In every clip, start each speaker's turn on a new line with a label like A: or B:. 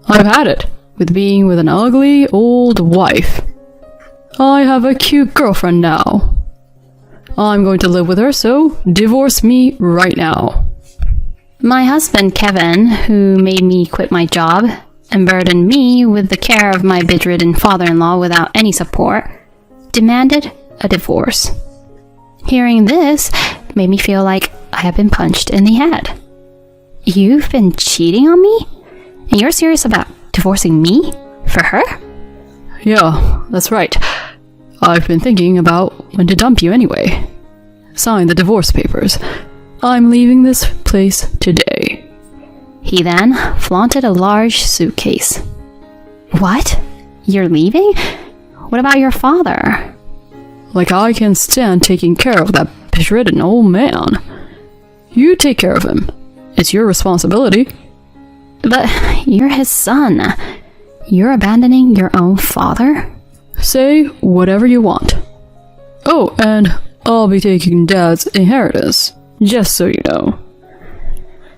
A: I've had it with being with an ugly old wife. I have a cute girlfriend now. I'm going to live with her, so divorce me right now.
B: My husband, Kevin, who made me quit my job and burdened me with the care of my bedridden father-in-law without any support, demanded a divorce. Hearing this made me feel like I had been punched in the head. You've been cheating on me? And you're serious about divorcing me? For her?
A: Yeah, that's right. I've been thinking about when to dump you anyway. Sign the divorce papers. I'm leaving this place today.
B: He then flaunted a large suitcase. What? You're leaving? What about your father?
A: Like I can't stand taking care of that bedridden old man. You take care of him. It's your responsibility.
B: But you're his son. You're abandoning your own father?
A: Say whatever you want. Oh, and I'll be taking Dad's inheritance, just so you know.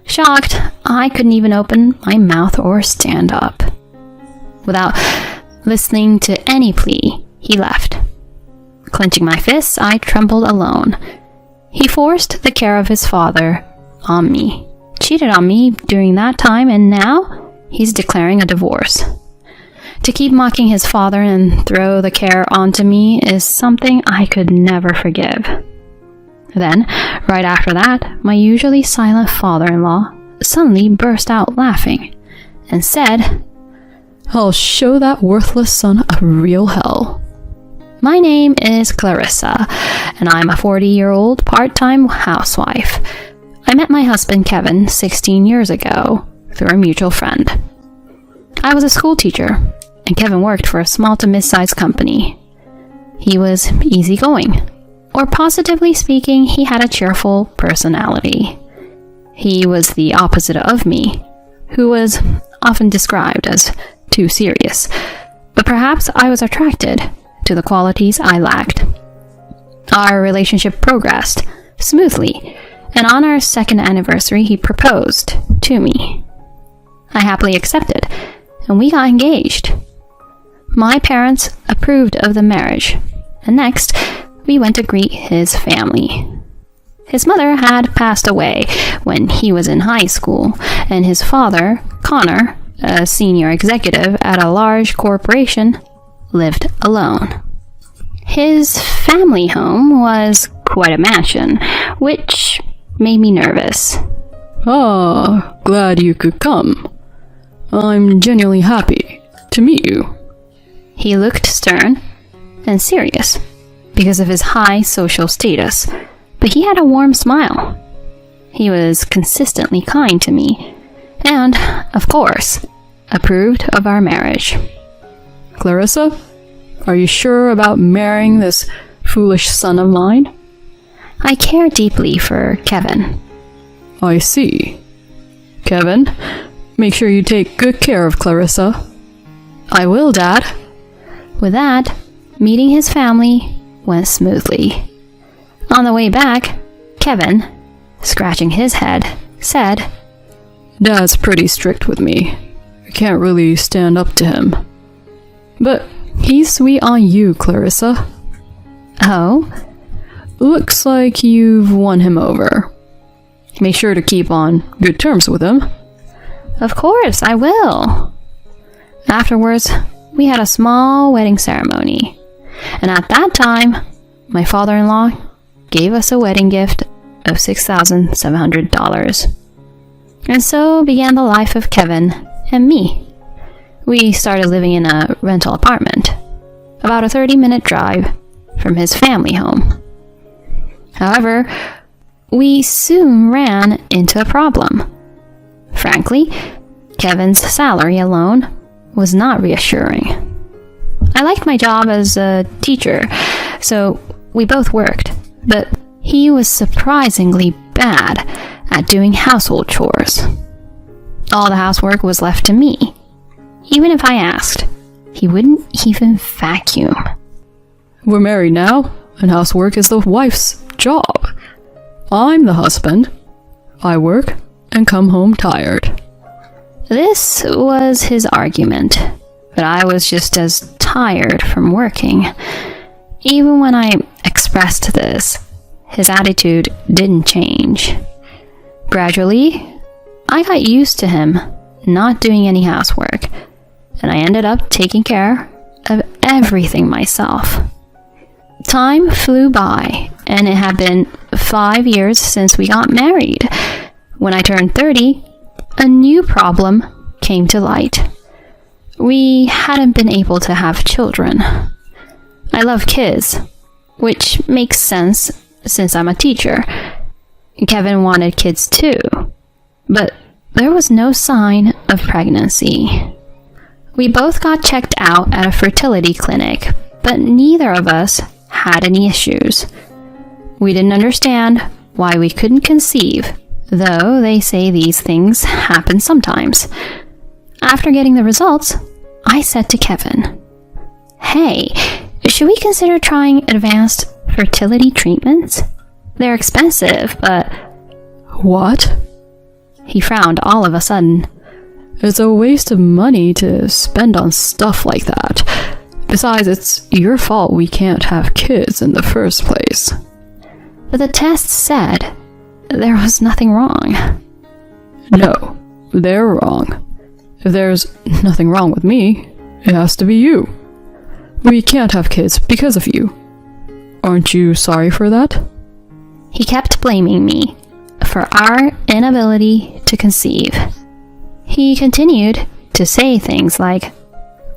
B: Shocked, I couldn't even open my mouth or stand up. Without listening to any plea, he left. Clenching my fists, I trembled alone. He forced the care of his father on me, cheated on me during that time, and now he's declaring a divorce. To keep mocking his father and throw the care onto me is something I could never forgive. Then, right after that, my usually silent father-in-law suddenly burst out laughing and said,
A: I'll show that worthless son a real hell.
B: My name is Clarissa, and I'm a 40-year-old part-time housewife. I met my husband Kevin 16 years ago through a mutual friend. I was a school teacher, and Kevin worked for a small to mid-sized company. He was easygoing, or positively speaking, he had a cheerful personality. He was the opposite of me, who was often described as too serious, but perhaps I was attracted to the qualities I lacked. Our relationship progressed smoothly, and on our second anniversary, he proposed to me. I happily accepted, and we got engaged. My parents approved of the marriage, and next, we went to greet his family. His mother had passed away when he was in high school, and his father, Connor, a senior executive at a large corporation, lived alone. His family home was quite a mansion, which made me nervous.
A: Ah, glad you could come. I'm genuinely happy to meet you.
B: He looked stern and serious because of his high social status, but he had a warm smile. He was consistently kind to me, and, of course, approved of our marriage.
A: Clarissa, are you sure about marrying this foolish son of mine?
B: I care deeply for Kevin.
A: I see. Kevin, make sure you take good care of Clarissa.
B: I will, Dad. With that, meeting his family went smoothly. On the way back, Kevin, scratching his head, said,
A: Dad's pretty strict with me. I can't really stand up to him. But he's sweet on you, Clarissa.
B: Oh?
A: Looks like you've won him over. Make sure to keep on good terms with him.
B: Of course, I will. Afterwards, we had a small wedding ceremony. And at that time, my father-in-law gave us a wedding gift of $6,700. And so began the life of Kevin and me. We started living in a rental apartment, about a 30-minute drive from his family home. However, we soon ran into a problem. Frankly, Kevin's salary alone was not reassuring. I liked my job as a teacher, so we both worked, but he was surprisingly bad at doing household chores. All the housework was left to me. Even if I asked, he wouldn't even vacuum.
A: We're married now, and housework is the wife's job. I'm the husband. I work and come home tired.
B: This was his argument, but I was just as tired from working. Even when I expressed this, his attitude didn't change. Gradually, I got used to him not doing any housework, and I ended up taking care of everything myself. Time flew by, and it had been 5 years since we got married. When I turned 30, a new problem came to light. We hadn't been able to have children. I love kids, which makes sense since I'm a teacher. Kevin wanted kids too, but there was no sign of pregnancy. We both got checked out at a fertility clinic, but neither of us had any issues. We didn't understand why we couldn't conceive, though they say these things happen sometimes. After getting the results, I said to Kevin, "Hey, should we consider trying advanced fertility treatments? They're expensive, but..."
A: What?
B: He frowned all of a sudden.
A: It's a waste of money to spend on stuff like that. Besides, it's your fault we can't have kids in the first place.
B: But the tests said there was nothing wrong.
A: No, they're wrong. If there's nothing wrong with me, it has to be you. We can't have kids because of you. Aren't you sorry for that?
B: He kept blaming me for our inability to conceive. He continued to say things like,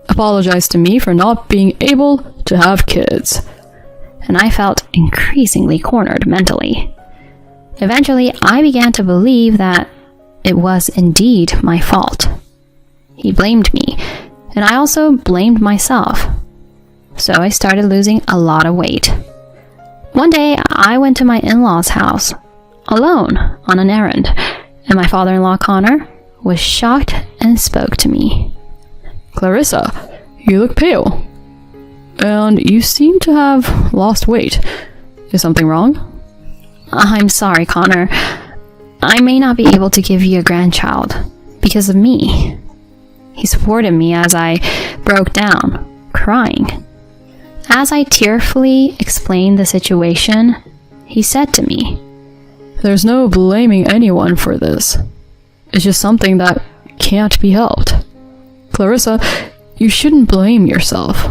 A: "Apologize to me for not being able to have kids."
B: And I felt increasingly cornered mentally. Eventually, I began to believe that it was indeed my fault. He blamed me, and I also blamed myself. So I started losing a lot of weight. One day, I went to my in-laws' house, alone, on an errand, and my father-in-law, Connor, was shocked and spoke to me.
A: "Clarissa, you look pale. And you seem to have lost weight. Is something wrong?"
B: "I'm sorry, Connor. I may not be able to give you a grandchild because of me." He supported me as I broke down, crying. As I tearfully explained the situation, he said to me,
A: "There's no blaming anyone for this. It's just something that can't be helped. Clarissa, you shouldn't blame yourself."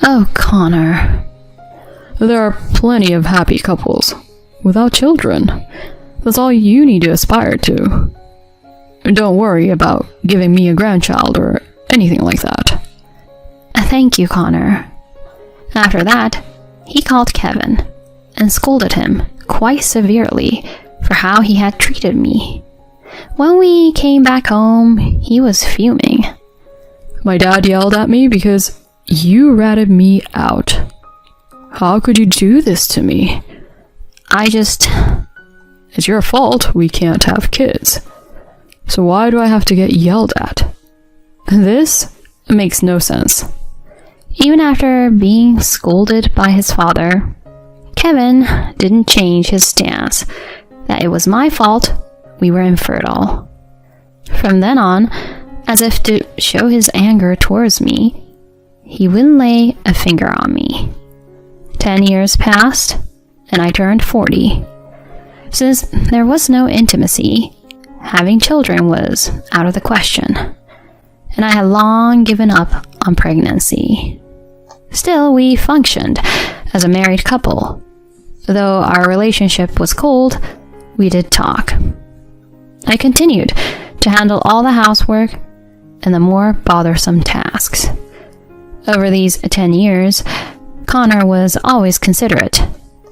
B: "Oh, Connor."
A: There are plenty of happy couples without children. That's all you need to aspire to. Don't worry about giving me a grandchild or anything like that.
B: "Thank you, Connor." After that, he called Kevin and scolded him quite severely for how he had treated me. When we came back home, he was fuming.
A: "My dad yelled at me because you ratted me out. How could you do this to me?" It's your fault we can't have kids. So why do I have to get yelled at? This makes no sense."
B: Even after being scolded by his father, Kevin didn't change his stance that it was my fault we were infertile. From then on, as if to show his anger towards me, he wouldn't lay a finger on me. 10 years passed, and I turned 40. Since there was no intimacy, having children was out of the question, and I had long given up on pregnancy. Still, we functioned as a married couple. Though our relationship was cold, we did talk. I continued to handle all the housework and the more bothersome tasks. Over these 10 years, Connor was always considerate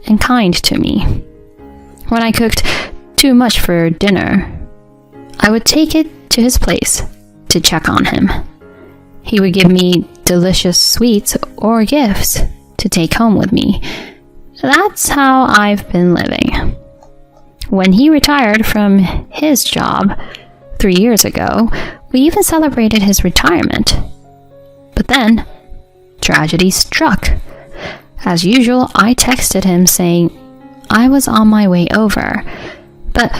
B: and kind to me. When I cooked too much for dinner, I would take it to his place to check on him. He would give me delicious sweets or gifts to take home with me. That's how I've been living. When he retired from his job 3 years ago, we even celebrated his retirement. But then, tragedy struck. As usual, I texted him saying I was on my way over, but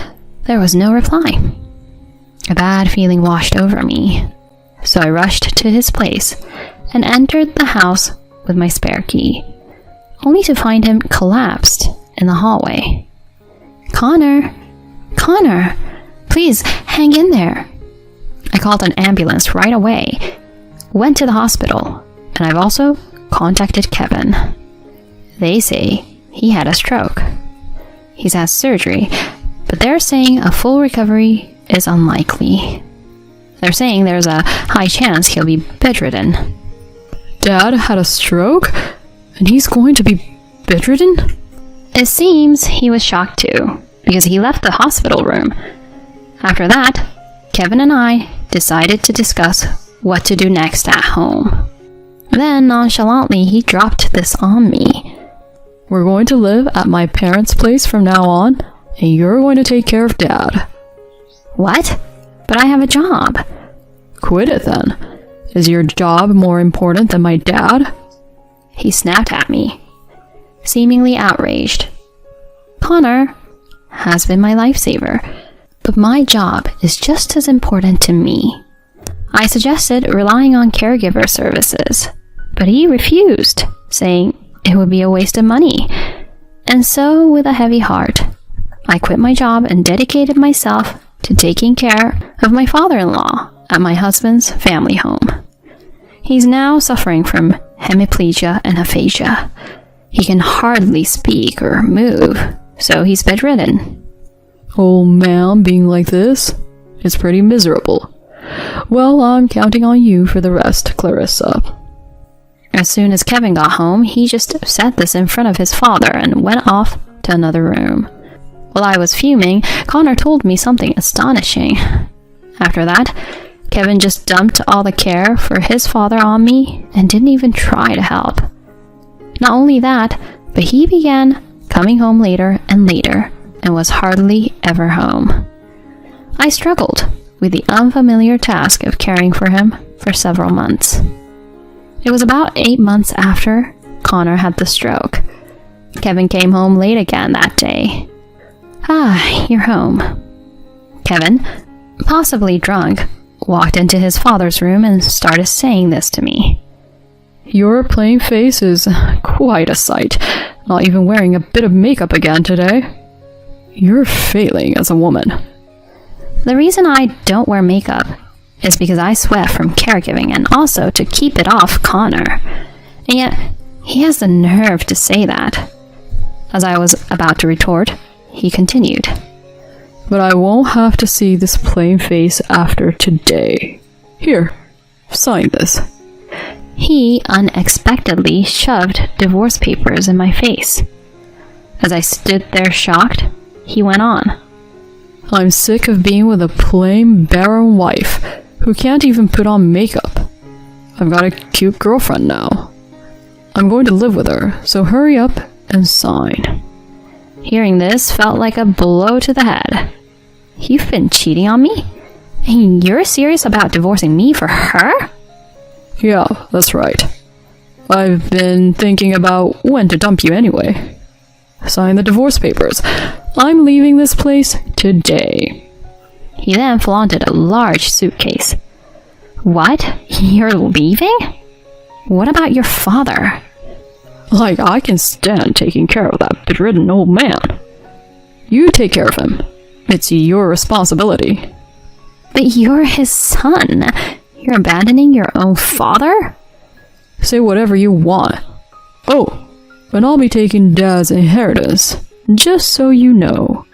B: there was no reply. A bad feeling washed over me, so I rushed to his place and entered the house with my spare key, only to find him collapsed in the hallway. Connor, please hang in there. I called an ambulance right away, went to the hospital, and I've also contacted Kevin. They say he had a stroke. He's had surgery, but they're saying a full recovery is unlikely. They're saying there's a high chance he'll be bedridden.
A: Dad had a stroke? And he's going to be bedridden?
B: It seems he was shocked too, because he left the hospital room. After that, Kevin and I decided to discuss what to do next at home. Then, nonchalantly, he dropped this on me.
A: We're going to live at my parents' place from now on, and you're going to take care of Dad.
B: What? But I have a job.
A: Quit it then. Is your job more important than my dad?
B: He snapped at me, seemingly outraged. Connor has been my lifesaver, but my job is just as important to me. I suggested relying on caregiver services, but he refused, saying it would be a waste of money. And so, with a heavy heart, I quit my job and dedicated myself to taking care of my father-in-law at my husband's family home. He's now suffering from hemiplegia and aphasia. He can hardly speak or move, so he's bedridden.
A: Old man being like this is pretty miserable. Well, I'm counting on you for the rest, Clarissa.
B: As soon as Kevin got home, he just said this in front of his father and went off to another room. While I was fuming, Connor told me something astonishing. After that, Kevin just dumped all the care for his father on me and didn't even try to help. Not only that, but he began coming home later and later and was hardly ever home. I struggled with the unfamiliar task of caring for him for several months. It was about 8 months after Connor had the stroke. Kevin came home late again that day. "Ah, you're home." Kevin, possibly drunk, walked into his father's room and started saying this to me.
A: Your plain face is quite a sight, not even wearing a bit of makeup again today. You're failing as a woman.
B: The reason I don't wear makeup is because I sweat from caregiving and also to keep it off Connor. And yet, he has the nerve to say that. As I was about to retort, he continued.
A: But I won't have to see this plain face after today. Here, sign this.
B: He unexpectedly shoved divorce papers in my face. As I stood there shocked, he went on.
A: I'm sick of being with a plain, barren wife who can't even put on makeup. I've got a cute girlfriend now. I'm going to live with her, so hurry up and sign.
B: Hearing this felt like a blow to the head. You've been cheating on me? And you're serious about divorcing me for her?
A: Yeah, that's right. I've been thinking about when to dump you anyway. Sign the divorce papers. I'm leaving this place today.
B: He then flaunted a large suitcase. What? You're leaving? What about your father?
A: Like I can stand taking care of that bedridden old man. You take care of him. It's your responsibility.
B: But you're his son. You're abandoning your own father?
A: Say whatever you want. Oh, and I'll be taking Dad's inheritance, just so you know.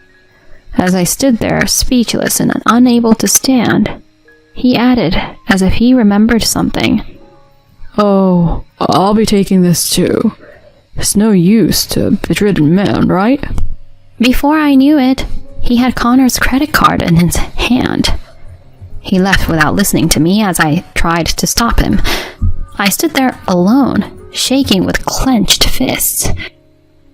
B: As I stood there, speechless and unable to stand, he added, as if he remembered something.
A: Oh, I'll be taking this too. It's no use to a bedridden man, right?
B: Before I knew it, he had Connor's credit card in his hand. He left without listening to me as I tried to stop him. I stood there alone, shaking with clenched fists.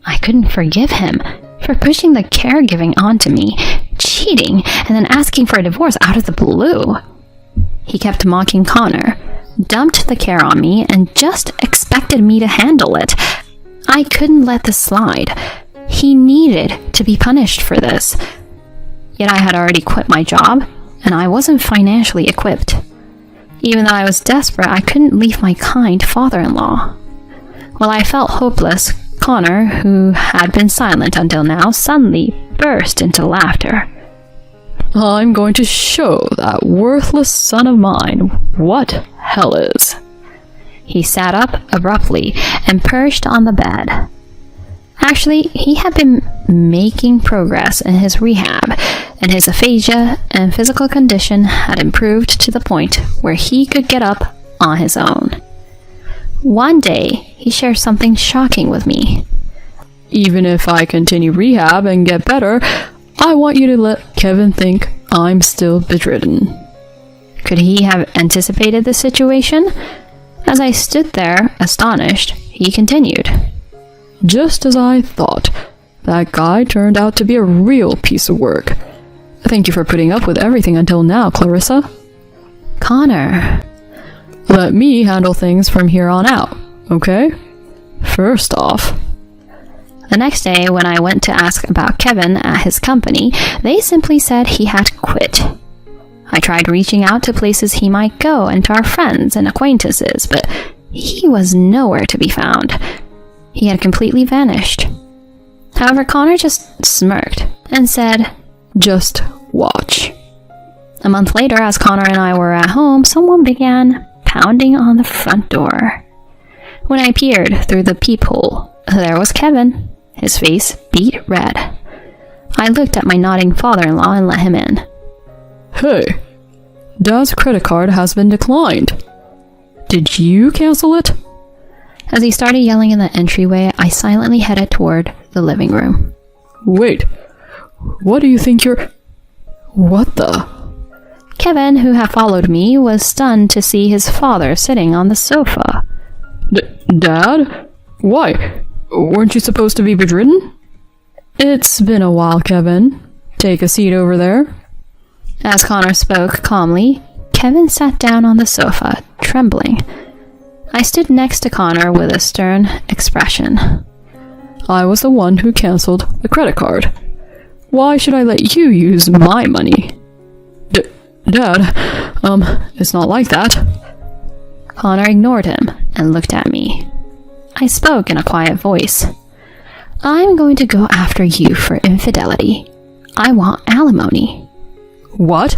B: I couldn't forgive him for pushing the caregiving onto me, cheating, and then asking for a divorce out of the blue. He kept mocking Connor, dumped the care on me, and just expected me to handle it. I couldn't let this slide. He needed to be punished for this. Yet I had already quit my job and I wasn't financially equipped. Even though I was desperate, I couldn't leave my kind father-in-law. While I felt hopeless, Connor, who had been silent until now, suddenly burst into laughter.
A: I'm going to show that worthless son of mine what hell is.
B: He sat up abruptly and perched on the bed. Actually, he had been making progress in his rehab, and his aphasia and physical condition had improved to the point where he could get up on his own. One day, he shared something shocking with me.
A: Even if I continue rehab and get better, I want you to let Kevin think I'm still bedridden.
B: Could he have anticipated the situation? As I stood there, astonished, he continued.
A: Just as I thought. That guy turned out to be a real piece of work. Thank you for putting up with everything until now, Clarissa.
B: Connor.
A: Let me handle things from here on out, okay? First off,
B: the next day, when I went to ask about Kevin at his company, they simply said he had quit. I tried reaching out to places he might go and to our friends and acquaintances, but he was nowhere to be found. He had completely vanished. However, Connor just smirked and said,
A: just watch.
B: A month later, as Connor and I were at home, someone began pounding on the front door. When I peered through the peephole, there was Kevin, his face beet red. I looked at my nodding father-in-law and let him in.
A: Hey, Dad's credit card has been declined. Did you cancel it?
B: As he started yelling in the entryway, I silently headed toward the living room.
A: Wait, what do you think you're... What the...
B: Kevin, who had followed me, was stunned to see his father sitting on the sofa.
A: Dad? Why? Weren't you supposed to be bedridden? It's been a while, Kevin. Take a seat over there.
B: As Connor spoke calmly, Kevin sat down on the sofa, trembling. I stood next to Connor with a stern expression.
A: I was the one who canceled the credit card. Why should I let you use my money? Dad, it's not like that.
B: Connor ignored him and looked at me. I spoke in a quiet voice. I'm going to go after you for infidelity. I want alimony.
A: What?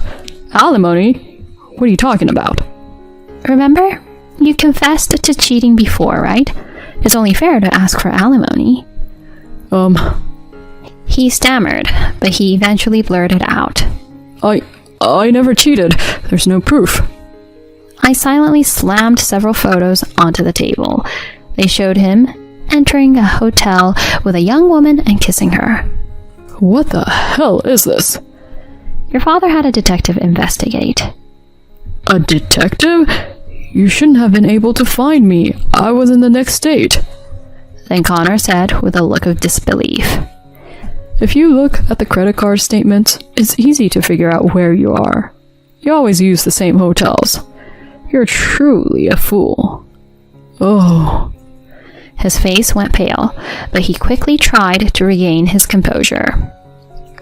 A: Alimony? What are you talking about?
B: Remember? You confessed to cheating before, right? It's only fair to ask for alimony. He stammered, but he eventually blurted out.
A: I never cheated. There's no proof.
B: I silently slammed several photos onto the table. They showed him entering a hotel with a young woman and kissing her.
A: What the hell is this?
B: Your father had a detective investigate.
A: A detective? You shouldn't have been able to find me. I was in the next state.
B: Then Connor said with a look of disbelief.
A: If you look at the credit card statements, it's easy to figure out where you are. You always use the same hotels. You're truly a fool. Oh.
B: His face went pale, but he quickly tried to regain his composure.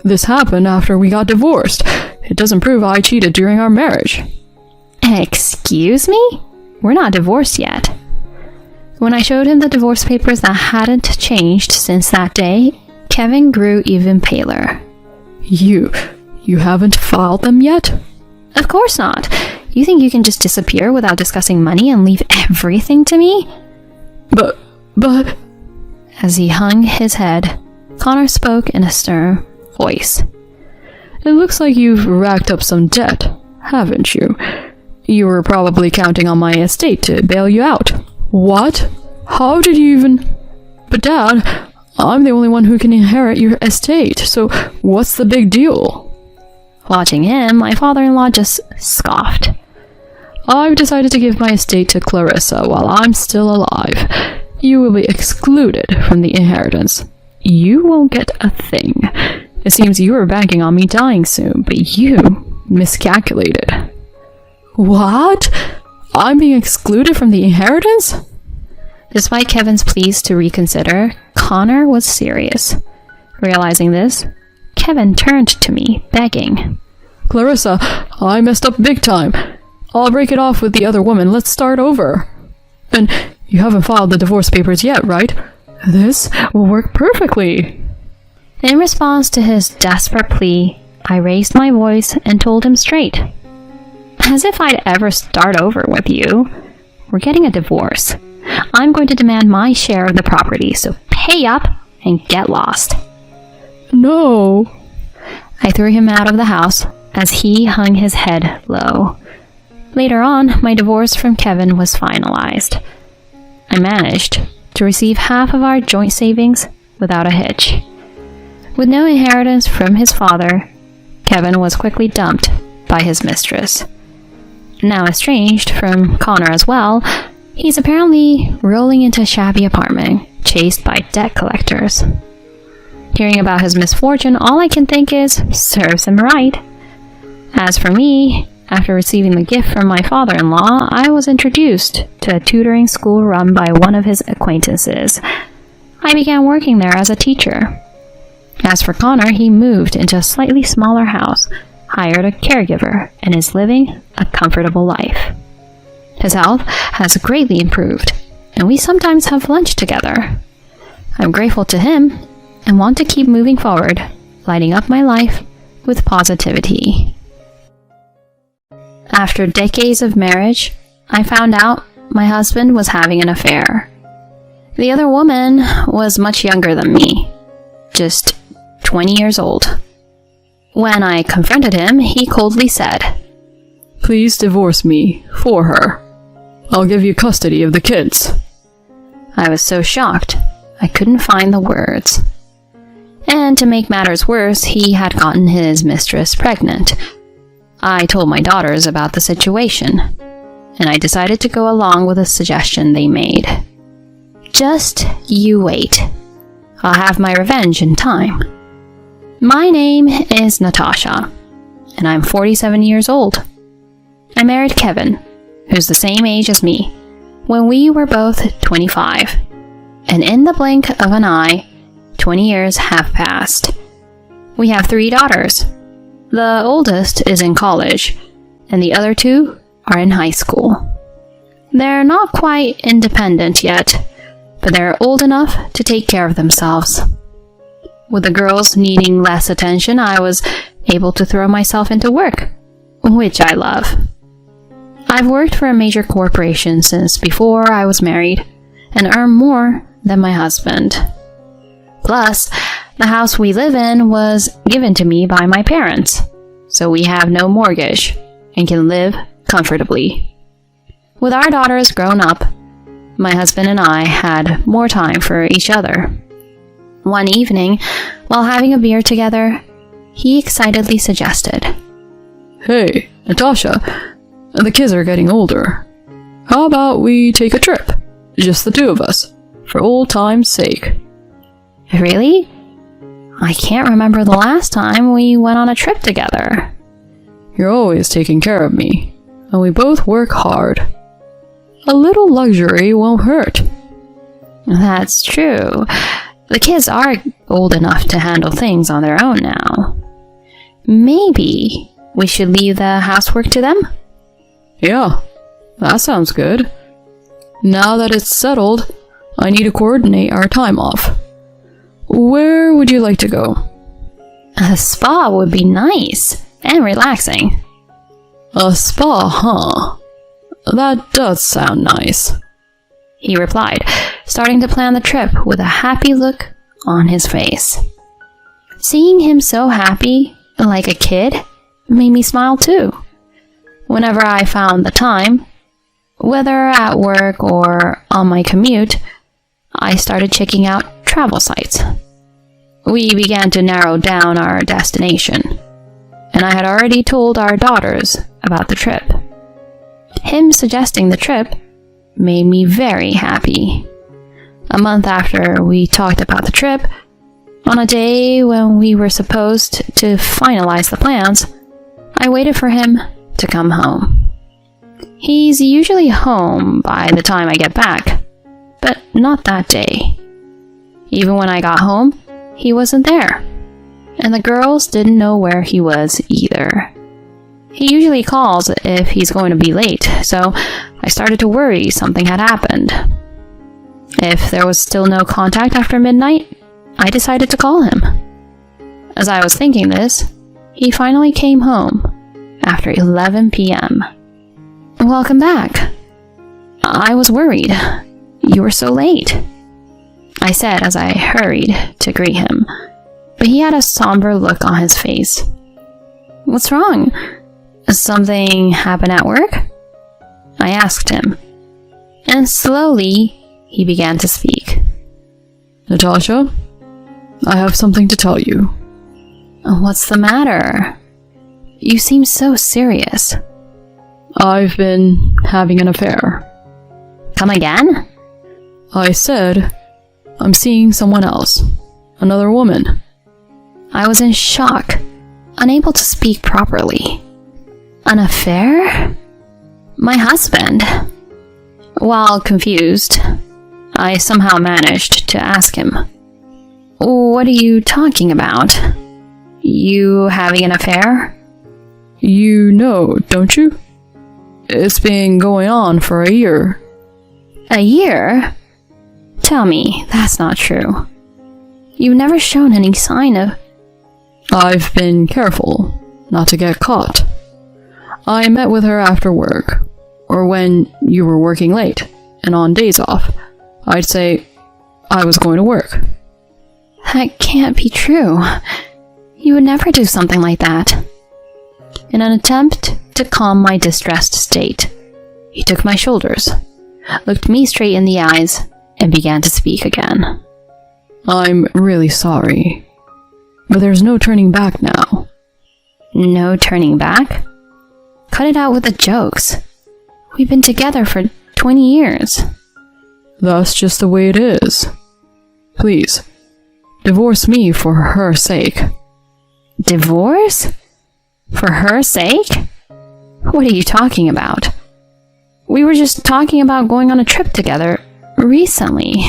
A: This happened after we got divorced. It doesn't prove I cheated during our marriage.
B: Excuse me? We're not divorced yet. When I showed him the divorce papers that hadn't changed since that day, Kevin grew even paler.
A: You haven't filed them yet?
B: Of course not. You think you can just disappear without discussing money and leave everything to me?
A: But...
B: As he hung his head, Connor spoke in a stern voice.
A: It looks like you've racked up some debt, haven't you? You were probably counting on my estate to bail you out. What? How did you even... But Dad, I'm the only one who can inherit your estate, so what's the big deal?
B: Watching him, my father-in-law just scoffed.
A: I've decided to give my estate to Clarissa while I'm still alive. You will be excluded from the inheritance. You won't get a thing. It seems you were banking on me dying soon, but you miscalculated. What? I'm being excluded from the inheritance?
B: Despite Kevin's pleas to reconsider, Connor was serious. Realizing this, Kevin turned to me, begging.
A: Clarissa, I messed up big time. I'll break it off with the other woman. Let's start over. And you haven't filed the divorce papers yet, right? This will work perfectly.
B: In response to his desperate plea, I raised my voice and told him straight. As if I'd ever start over with you. We're getting a divorce. I'm going to demand my share of the property, so pay up and get lost.
A: No.
B: I threw him out of the house as he hung his head low. Later on, my divorce from Kevin was finalized. I managed to receive half of our joint savings without a hitch. With no inheritance from his father, Kevin was quickly dumped by his mistress. Now estranged from Connor as well, he's apparently rolling into a shabby apartment, chased by debt collectors. Hearing about his misfortune, all I can think is, serves him right. As for me, after receiving the gift from my father-in-law, I was introduced to a tutoring school run by one of his acquaintances. I began working there as a teacher. As for Connor, he moved into a slightly smaller house, hired a caregiver, and is living a comfortable life. His health has greatly improved, and we sometimes have lunch together. I'm grateful to him and want to keep moving forward, lighting up my life with positivity. After decades of marriage, I found out my husband was having an affair. The other woman was much younger than me, just 20 years old. When I confronted him, he coldly said,
A: Please divorce me for her. I'll give you custody of the kids.
B: I was so shocked, I couldn't find the words. And to make matters worse, he had gotten his mistress pregnant. I told my daughters about the situation, and I decided to go along with a suggestion they made. Just you wait. I'll have my revenge in time. My name is Natasha, and I'm 47 years old. I married Kevin, who's the same age as me, when we were both 25. And in the blink of an eye, 20 years have passed. We have 3 daughters. The oldest is in college, and the other 2 are in high school. They're not quite independent yet, but they're old enough to take care of themselves. With the girls needing less attention, I was able to throw myself into work, which I love. I've worked for a major corporation since before I was married, and earn more than my husband. Plus, the house we live in was given to me by my parents, so we have no mortgage and can live comfortably. With our daughters grown up, my husband and I had more time for each other. One evening, while having a beer together, he excitedly suggested,
A: Hey, Natasha, the kids are getting older. How about we take a trip? Just the 2 of us, for old time's sake.
B: Really? I can't remember the last time we went on a trip together.
A: You're always taking care of me, and we both work hard. A little luxury won't hurt.
B: That's true. The kids are old enough to handle things on their own now. Maybe we should leave the housework to them?
A: Yeah, that sounds good. Now that it's settled, I need to coordinate our time off. Where would you like to go?
B: A spa would be nice and relaxing.
A: A spa, huh? That does sound nice,
B: he replied, starting to plan the trip with a happy look on his face. Seeing him so happy, like a kid, made me smile too. Whenever I found the time, whether at work or on my commute, I started checking out travel sites. We began to narrow down our destination, and I had already told our daughters about the trip. Him suggesting the trip made me very happy. A month after we talked about the trip, on a day when we were supposed to finalize the plans, I waited for him to come home. He's usually home by the time I get back, but not that day. Even when I got home, he wasn't there, and the girls didn't know where he was either. He usually calls if he's going to be late, so I started to worry something had happened. If there was still no contact after midnight, I decided to call him. As I was thinking this, he finally came home after 11 p.m. "Welcome back. I was worried. You were so late," I said as I hurried to greet him, but he had a somber look on his face. "What's wrong? Something happened at work?" I asked him, and slowly he began to speak.
A: "Natasha, I have something to tell you."
B: "What's the matter? You seem so serious."
A: "I've been having an affair."
B: "Come again?"
A: "I said I'm seeing someone else. Another woman."
B: I was in shock, unable to speak properly. "An affair? My husband?" While confused, I somehow managed to ask him, "What are you talking about? You having an affair?"
A: "You know, don't you? It's been going on for a year."
B: "A year? Tell me, that's not true. You've never shown any sign of..."
A: "I've been careful not to get caught. I met with her after work, or when you were working late, and on days off, I'd say I was going to work."
B: "That can't be true. You would never do something like that." In an attempt to calm my distressed state, he took my shoulders, looked me straight in the eyes, and began to speak again.
A: "I'm really sorry, but there's no turning back now."
B: "No turning back? Cut it out with the jokes. We've been together for 20 years.
A: "That's just the way it is. Please, divorce me for her sake."
B: Divorce? For her sake? What are you talking about? We were just talking about going on a trip together recently."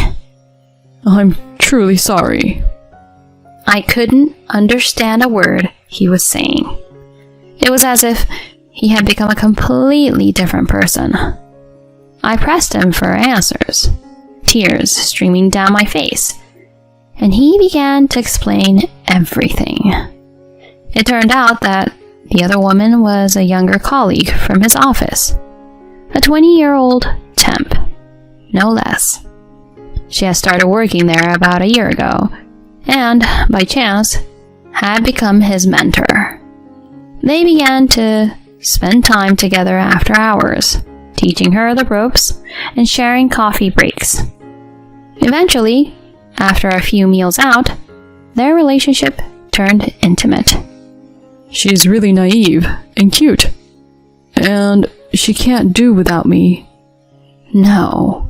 A: "I'm truly sorry."
B: I couldn't understand a word he was saying. It was as if he had become a completely different person. I pressed him for answers, tears streaming down my face, and he began to explain everything. It turned out that the other woman was a younger colleague from his office, a 20-year-old temp, no less. She had started working there about a year ago, and, by chance, had become his mentor. They began to spend time together after hours, teaching her the ropes and sharing coffee breaks. Eventually, after a few meals out, their relationship turned intimate.
A: "She's really naive and cute, and she can't do without me."
B: No.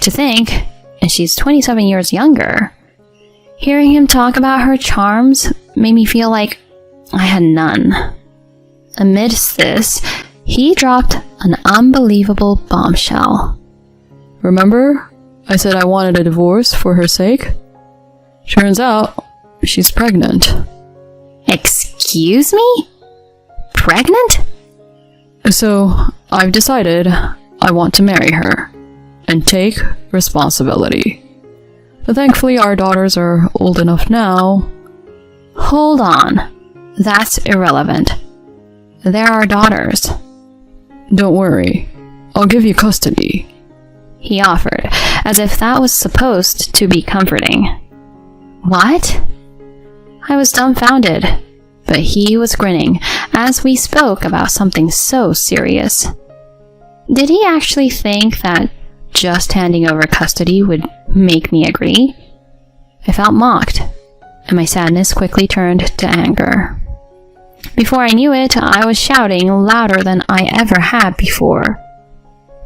B: To think, and she's 27 years younger. Hearing him talk about her charms made me feel like I had none. Amidst this, he dropped an unbelievable bombshell.
A: "Remember, I said I wanted a divorce for her sake? Turns out, she's pregnant."
B: Excuse me? Pregnant?
A: "So, I've decided I want to marry her and take responsibility. But thankfully, our daughters are old enough now."
B: Hold on. That's irrelevant. There are daughters.
A: "Don't worry, I'll give you custody,"
B: he offered, as if that was supposed to be comforting. What? I was dumbfounded, but he was grinning as we spoke about something so serious. Did he actually think that just handing over custody would make me agree? I felt mocked, and my sadness quickly turned to anger. Before I knew it, I was shouting louder than I ever had before.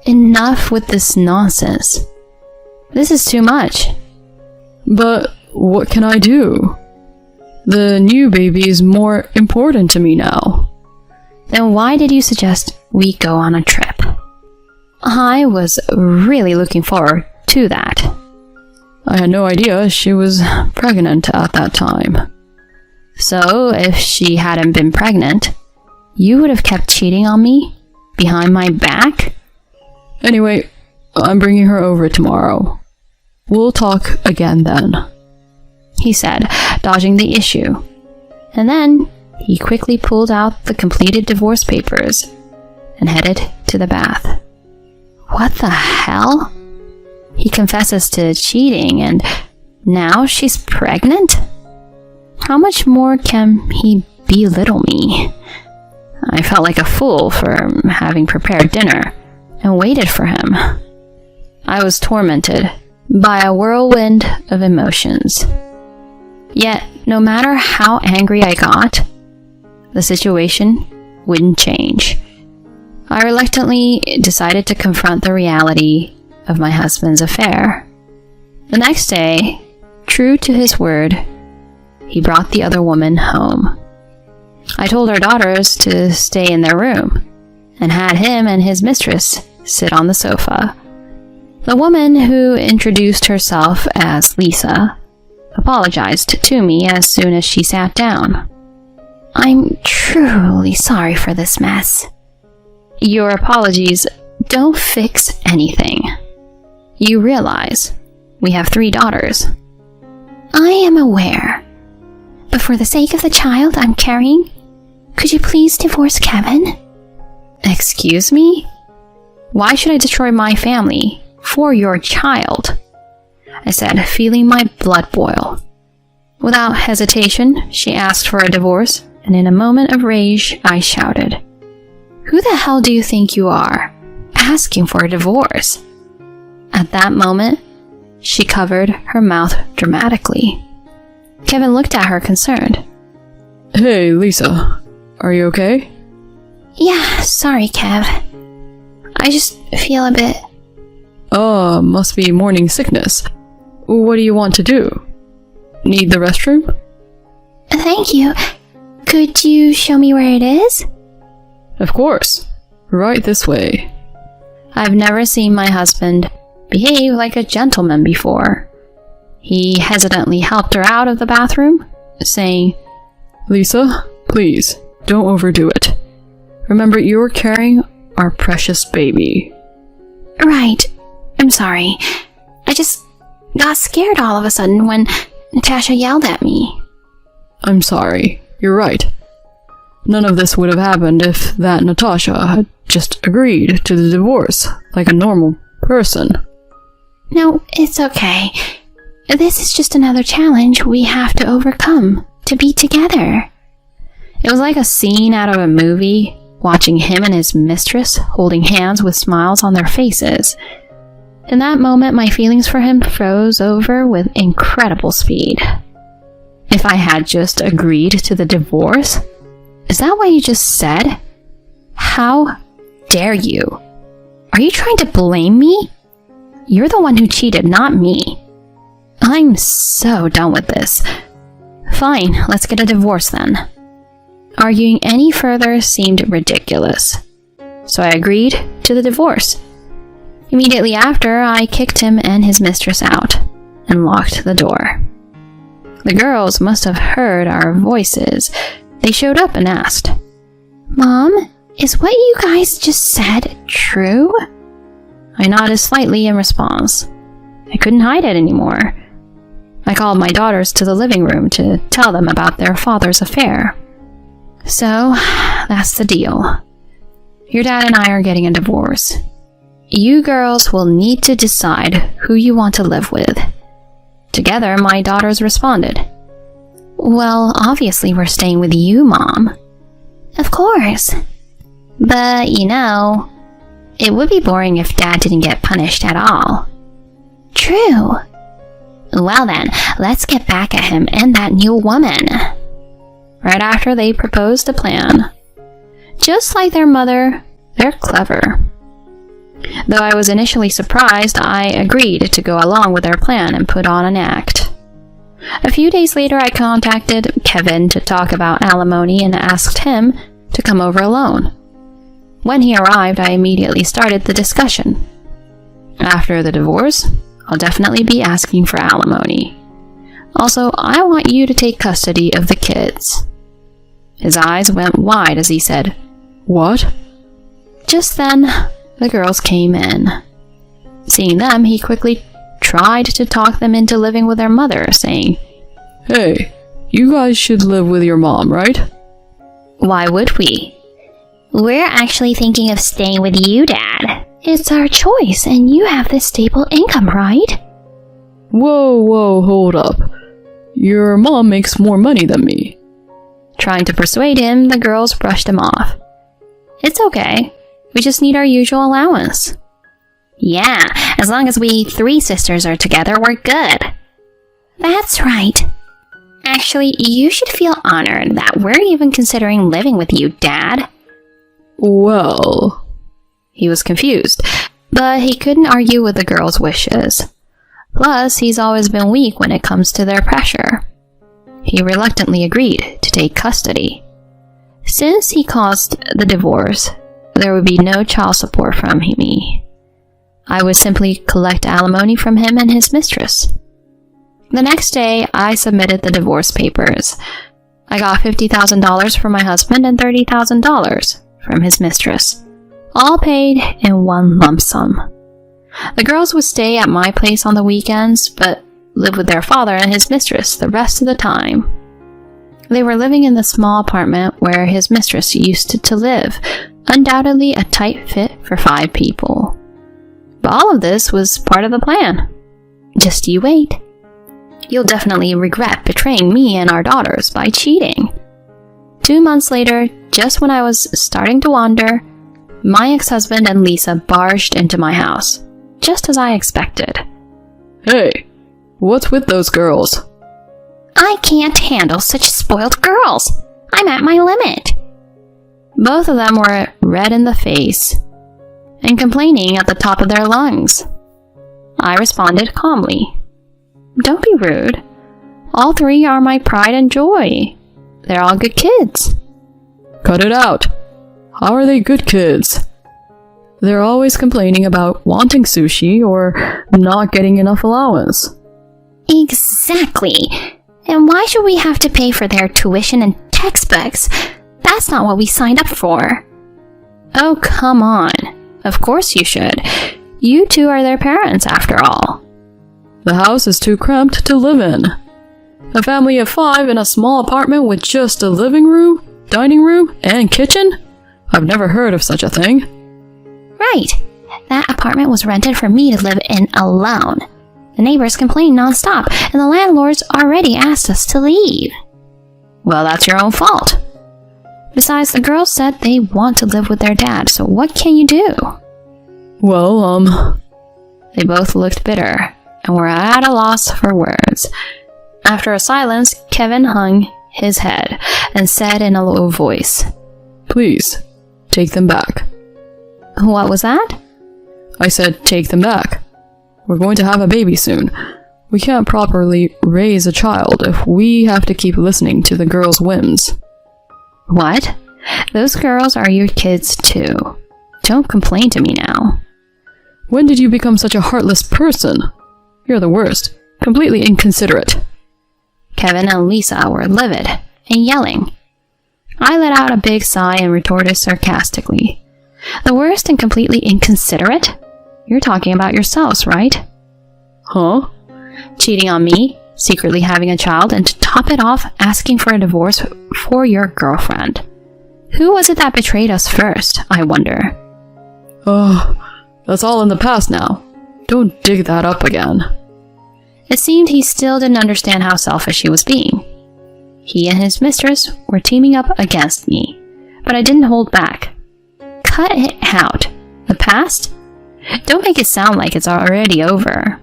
B: Enough with this nonsense. This is too much.
A: "But what can I do? The new baby is more important to me now."
B: Then why did you suggest we go on a trip? I was really looking forward to that.
A: "I had no idea she was pregnant at that time."
B: So, if she hadn't been pregnant, You would have kept cheating on me? Behind my back?
A: Anyway, I'm bringing her over tomorrow. We'll talk again then,"
B: he said, dodging the issue. And then he quickly pulled out the completed divorce papers and headed to the bath. What the hell? He confesses to cheating and now she's pregnant? How much more can he belittle me? I felt like a fool for having prepared dinner and waited for him. I was tormented by a whirlwind of emotions. Yet, no matter how angry I got, the situation wouldn't change. I reluctantly decided to confront the reality of my husband's affair. The next day, true to his word, he brought the other woman home. I told our daughters to stay in their room and had him and his mistress sit on the sofa. The woman, who introduced herself as Lisa, apologized to me as soon as she sat down. "I'm truly sorry for this mess." "Your apologies don't fix anything. You realize we have 3 daughters." "I am aware. But for the sake of the child I'm carrying, could you please divorce Kevin?" "Excuse me? Why should I destroy my family for your child?" I said, feeling my blood boil. Without hesitation, she asked for a divorce, and in a moment of rage, I shouted, "Who the hell do you think you are, asking for a divorce?" At that moment, she covered her mouth dramatically. Kevin looked at her concerned.
A: "Hey, Lisa. Are you okay?"
B: "Yeah, sorry, Kev. I just feel a bit..."
A: Must be morning sickness. What do you want to do? Need the restroom?"
B: "Thank you. Could you show me where it is?"
A: "Of course. Right this way."
B: I've never seen my husband behave like a gentleman before. He hesitantly helped her out of the bathroom, saying,
A: "Lisa, please, don't overdo it. Remember, you're carrying our precious baby."
B: "Right. I'm sorry. I just got scared all of a sudden when Natasha yelled at me."
A: "I'm sorry. You're right. None of this would have happened if that Natasha had just agreed to the divorce like a normal person."
B: "No, it's okay. This is just another challenge we have to overcome to be together." It was like a scene out of a movie, watching him and his mistress holding hands with smiles on their faces. In that moment, my feelings for him froze over with incredible speed. If I had just agreed to the divorce? Is that what you just said? How dare you? Are you trying to blame me? You're the one who cheated, not me. I'm so done with this. Fine, let's get a divorce then. Arguing any further seemed ridiculous, so I agreed to the divorce. Immediately after, I kicked him and his mistress out and locked the door. The girls must have heard our voices. They showed up and asked, "Mom, is what you guys just said true?" I nodded slightly in response. I couldn't hide it anymore. I called my daughters to the living room to tell them about their father's affair. "So, that's the deal. Your dad and I are getting a divorce. You girls will need to decide who you want to live with." Together, my daughters responded, "Well, obviously we're staying with you, Mom." "Of course. But, it would be boring if Dad didn't get punished at all." "True. Well then, let's get back at him and that new woman." Right after they proposed a plan. Just like their mother, they're clever. Though I was initially surprised, I agreed to go along with their plan and put on an act. A few days later, I contacted Kevin to talk about alimony and asked him to come over alone. When he arrived, I immediately started the discussion. After the divorce, I'll definitely be asking for alimony. Also, I want you to take custody of the kids. His eyes went wide as he said,
A: What?
B: Just then, the girls came in. Seeing them, he quickly tried to talk them into living with their mother, saying,
A: Hey, you guys should live with your mom, right?
B: Why would we? We're actually thinking of staying with you, Dad. It's our choice, and you have this stable income, right?
A: Whoa, hold up. Your mom makes more money than me.
B: Trying to persuade him, the girls brushed him off. It's okay. We just need our usual allowance. Yeah, as long as we 3 sisters are together, we're good. That's right. Actually, you should feel honored that we're even considering living with you, Dad.
A: Well...
B: He was confused, but he couldn't argue with the girls' wishes. Plus, he's always been weak when it comes to their pressure. He reluctantly agreed to take custody. Since he caused the divorce, there would be no child support from me. I would simply collect alimony from him and his mistress. The next day, I submitted the divorce papers. I got $50,000 from my husband and $30,000 from his mistress, all paid in one lump sum. The girls would stay at my place on the weekends, but live with their father and his mistress the rest of the time. They were living in the small apartment where his mistress used to live, undoubtedly a tight fit for 5 people. But all of this was part of the plan. Just you wait. You'll definitely regret betraying me and our daughters by cheating. 2 months later, just when I was starting to wander, my ex-husband and Lisa barged into my house, just as I expected.
A: Hey, what's with those girls?
B: I can't handle such spoiled girls. I'm at my limit. Both of them were red in the face and complaining at the top of their lungs. I responded calmly. Don't be rude. All 3 are my pride and joy. They're all good kids.
A: Cut it out. How are they good kids? They're always complaining about wanting sushi or not getting enough allowance.
B: Exactly. And why should we have to pay for their tuition and textbooks? That's not what we signed up for. Oh, come on. Of course you should. You 2 are their parents, after all.
A: The house is too cramped to live in. A family of 5 in a small apartment with just a living room, dining room, and kitchen? I've never heard of such a thing.
B: Right. That apartment was rented for me to live in alone. The neighbors complain nonstop, and the landlords already asked us to leave. Well, that's your own fault. Besides, the girls said they want to live with their dad, so what can you do?
A: Well,
B: They both looked bitter and were at a loss for words. After a silence, Kevin hung his head and said in a low voice,
A: Please, take them back.
B: What was that?
A: I said take them back. We're going to have a baby soon. We can't properly raise a child if we have to keep listening to the girls' whims.
B: What? Those girls are your kids too. Don't complain to me now.
A: When did you become such a heartless person? You're the worst. Completely inconsiderate.
B: Kevin and Lisa were livid and yelling. I let out a big sigh and retorted sarcastically. The worst and completely inconsiderate? You're talking about yourselves, right?
A: Huh?
B: Cheating on me, secretly having a child, and to top it off, asking for a divorce for your girlfriend. Who was it that betrayed us first, I wonder?
A: Oh, that's all in the past now. Don't dig that up again.
B: It seemed he still didn't understand how selfish he was being. He and his mistress were teaming up against me, but I didn't hold back. Cut it out. The past? Don't make it sound like it's already over.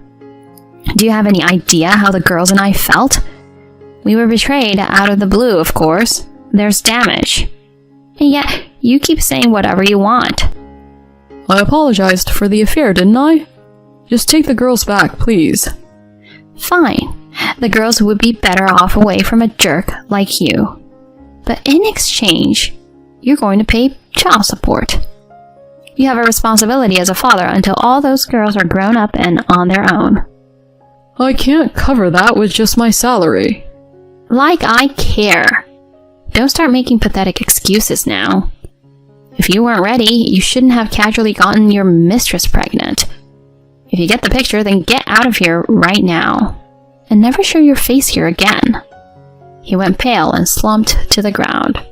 B: Do you have any idea how the girls and I felt? We were betrayed out of the blue, of course. There's damage. And yet, you keep saying whatever you want.
A: I apologized for the affair, didn't I? Just take the girls back, please.
B: Fine. The girls would be better off away from a jerk like you. But in exchange, you're going to pay child support. You have a responsibility as a father until all those girls are grown up and on their own.
A: I can't cover that with just my salary.
B: Like I care. Don't start making pathetic excuses now. If you weren't ready, you shouldn't have casually gotten your mistress pregnant. If you get the picture, then get out of here right now. And never show your face here again. He went pale and slumped to the ground.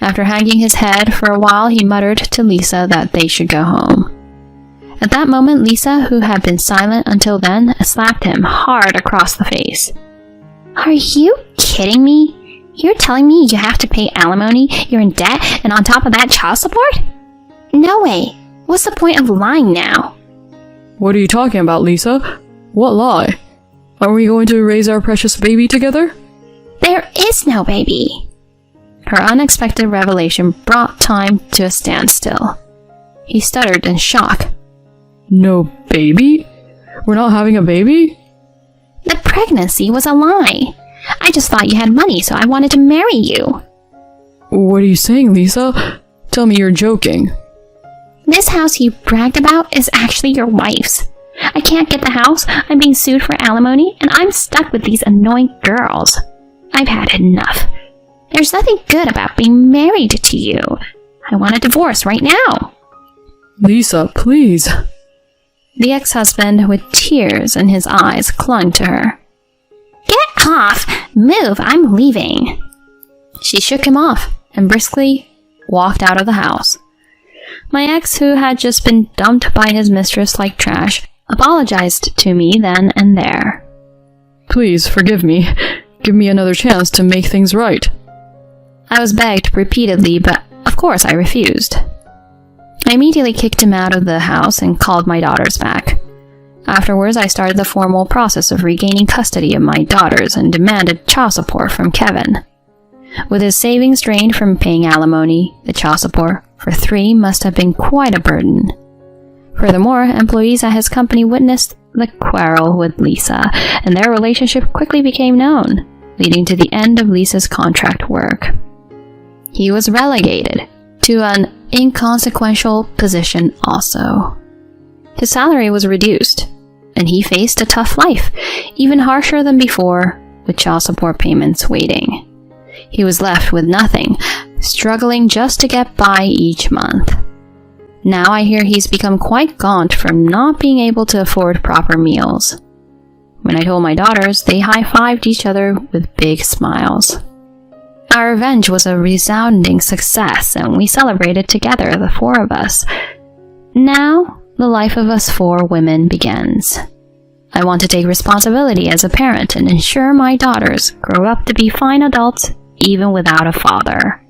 B: After hanging his head for a while, he muttered to Lisa that they should go home. At that moment, Lisa, who had been silent until then, slapped him hard across the face. Are you kidding me? You're telling me you have to pay alimony, you're in debt, and on top of that, child support? No way. What's the point of lying now?
A: What are you talking about, Lisa? What lie? Are we going to raise our precious baby together?
B: There is no baby. Her unexpected revelation brought time to a standstill. He stuttered in shock.
A: No baby? We're not having a baby?
B: The pregnancy was a lie. I just thought you had money, so I wanted to marry you.
A: What are you saying, Lisa? Tell me you're joking.
B: This house you bragged about is actually your wife's. I can't get the house, I'm being sued for alimony, and I'm stuck with these annoying girls. I've had enough. There's nothing good about being married to you. I want a divorce right now.
A: Lisa, please.
B: The ex-husband, with tears in his eyes, clung to her. Get off! Move, I'm leaving. She shook him off and briskly walked out of the house. My ex, who had just been dumped by his mistress like trash, apologized to me then and there.
A: Please forgive me. Give me another chance to make things right.
B: I was begged repeatedly, but of course I refused. I immediately kicked him out of the house and called my daughters back. Afterwards, I started the formal process of regaining custody of my daughters and demanded child support from Kevin. With his savings drained from paying alimony, the child support for 3 must have been quite a burden. Furthermore, employees at his company witnessed the quarrel with Lisa, and their relationship quickly became known, leading to the end of Lisa's contract work. He was relegated to an inconsequential position also. His salary was reduced, and he faced a tough life, even harsher than before, with child support payments waiting. He was left with nothing, struggling just to get by each month. Now I hear he's become quite gaunt from not being able to afford proper meals. When I told my daughters, they high-fived each other with big smiles. Our revenge was a resounding success, and we celebrated together, the 4 of us. Now, the life of us 4 women begins. I want to take responsibility as a parent and ensure my daughters grow up to be fine adults even without a father.